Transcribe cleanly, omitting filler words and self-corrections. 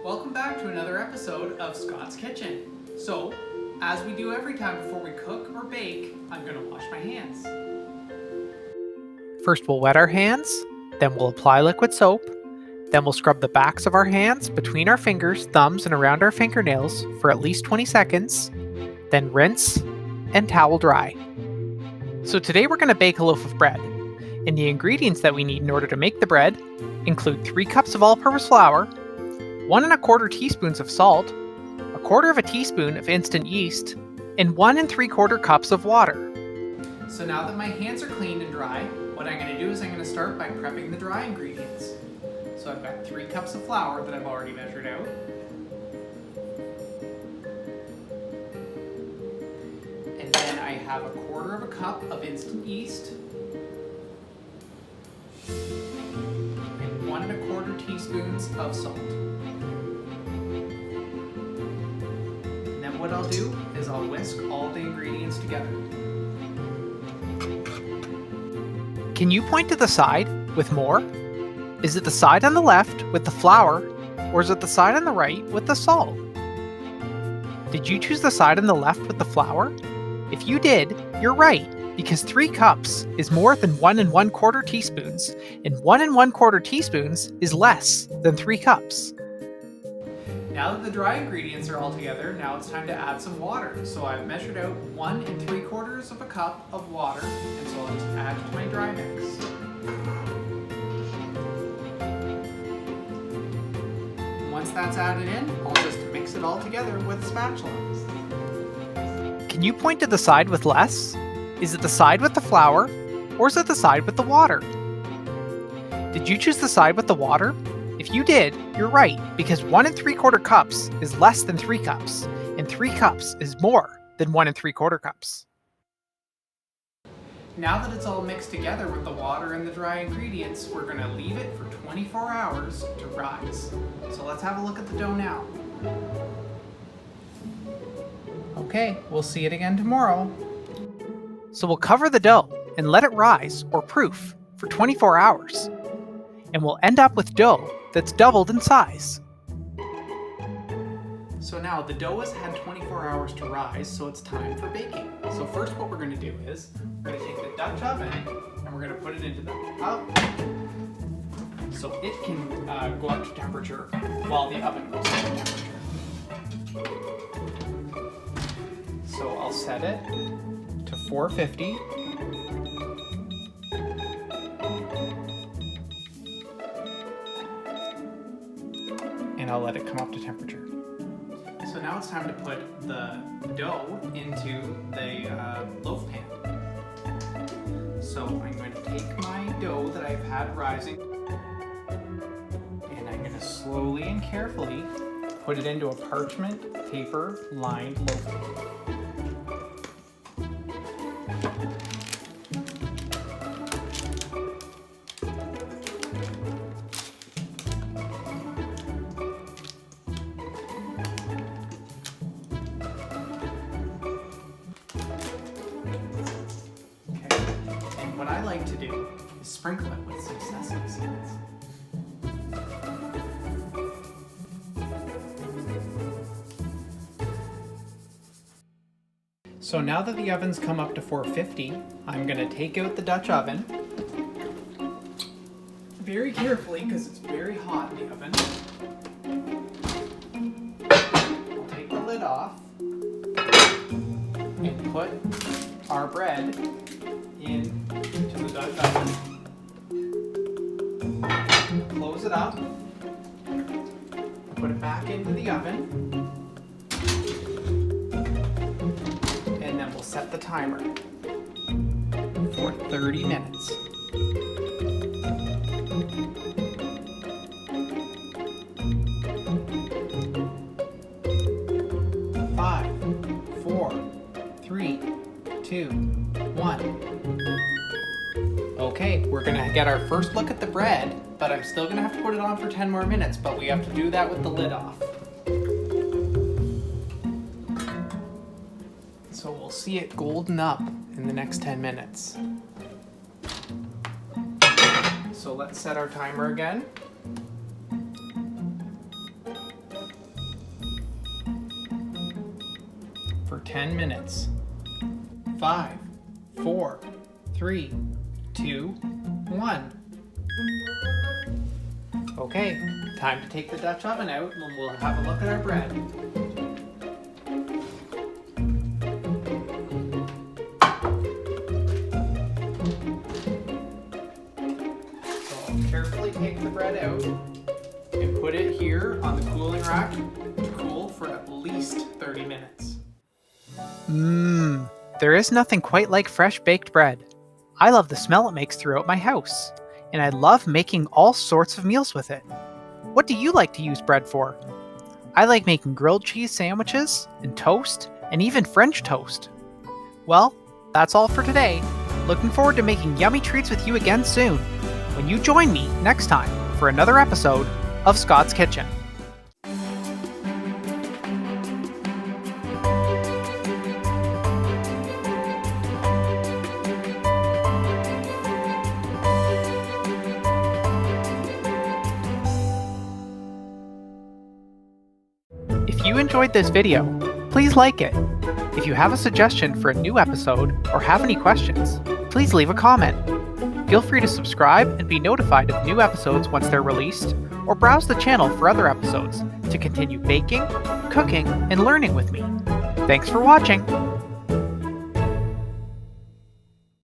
Welcome back to another episode of Scott's Kitchen. So, as we do every time before we cook or bake, I'm going to wash my hands. First we'll wet our hands, then we'll apply liquid soap, then we'll scrub the backs of our hands between our fingers, thumbs, and around our fingernails for at least 20 seconds, then rinse and towel dry. So today we're going to bake a loaf of bread, and the ingredients that we need in order to make the bread include 3 cups of all-purpose flour, 1 1/4 teaspoons of salt, 1/4 teaspoon of instant yeast, and 1 3/4 cups of water. So now that my hands are cleaned and dry, what I'm going to do is I'm going to start by prepping the dry ingredients. So I've got 3 cups of flour that I've already measured out. And then I have 1/4 cup of instant yeast. And 1 1/4 teaspoons of salt. And then what I'll do is I'll whisk all the ingredients together. Can you point to the side with more? Is it the side on the left with the flour, or is it the side on the right with the salt? Did you choose the side on the left with the flour? If you did, you're right, because 3 cups is more than 1 1/4 teaspoons, and 1 1/4 teaspoons is less than 3 cups. Now that the dry ingredients are all together, now it's time to add some water. So I've measured out 1 3/4 cup of water, and so I'll just add to my dry mix. Once that's added in, I'll just mix it all together with a spatula. Can you point to the side with less? Is it the side with the flour, or is it the side with the water? Did you choose the side with the water? If you did, you're right, because 1 3/4 cups is less than 3 cups, and 3 cups is more than 1 3/4 cups. Now that it's all mixed together with the water and the dry ingredients, we're going to leave it for 24 hours to rise. So let's have a look at the dough now. Okay, we'll see it again tomorrow. So we'll cover the dough and let it rise, or proof, for 24 hours. And we'll end up with dough that's doubled in size. So now the dough has had 24 hours to rise, so it's time for baking. So first what we're going to do is, we're going to take the Dutch oven and we're going to put it into the oven. So it can go up to temperature while the oven goes up to temperature. So I'll set it to 450. And I'll let it come up to temperature. So now it's time to put the dough into the loaf pan. So I'm going to take my dough that I've had rising, and I'm going to slowly and carefully put it into a parchment paper lined loaf pan. What I like to do is sprinkle it with some sesame seeds. So now that the oven's come up to 450, I'm going to take out the Dutch oven. Very carefully, because it's very hot in the oven. I'll take the lid off and put our bread into the Dutch oven. Close it up. Put it back into the oven. And then we'll set the timer for 30 minutes. Five, 4, 3, 2, 1. Okay, we're gonna get our first look at the bread, but I'm still gonna have to put it on for 10 more minutes, but we have to do that with the lid off. So we'll see it golden up in the next 10 minutes. So let's set our timer again. 10 minutes. 5, 4, 3, 2, 1. Okay, time to take the Dutch oven out and we'll have a look at our bread. So I'll carefully take the bread out and put it here on the cooling rack to cool for at least 30 minutes. There is nothing quite like fresh baked bread. I love the smell it makes throughout my house, and I love making all sorts of meals with it. What do you like to use bread for? I like making grilled cheese sandwiches, and toast, and even French toast. Well, that's all for today. Looking forward to making yummy treats with you again soon, when you join me next time for another episode of Scott's Kitchen. If you enjoyed this video, please like it. If you have a suggestion for a new episode or have any questions, please leave a comment. Feel free to subscribe and be notified of new episodes once they're released, or browse the channel for other episodes to continue baking, cooking, and learning with me. Thanks for watching!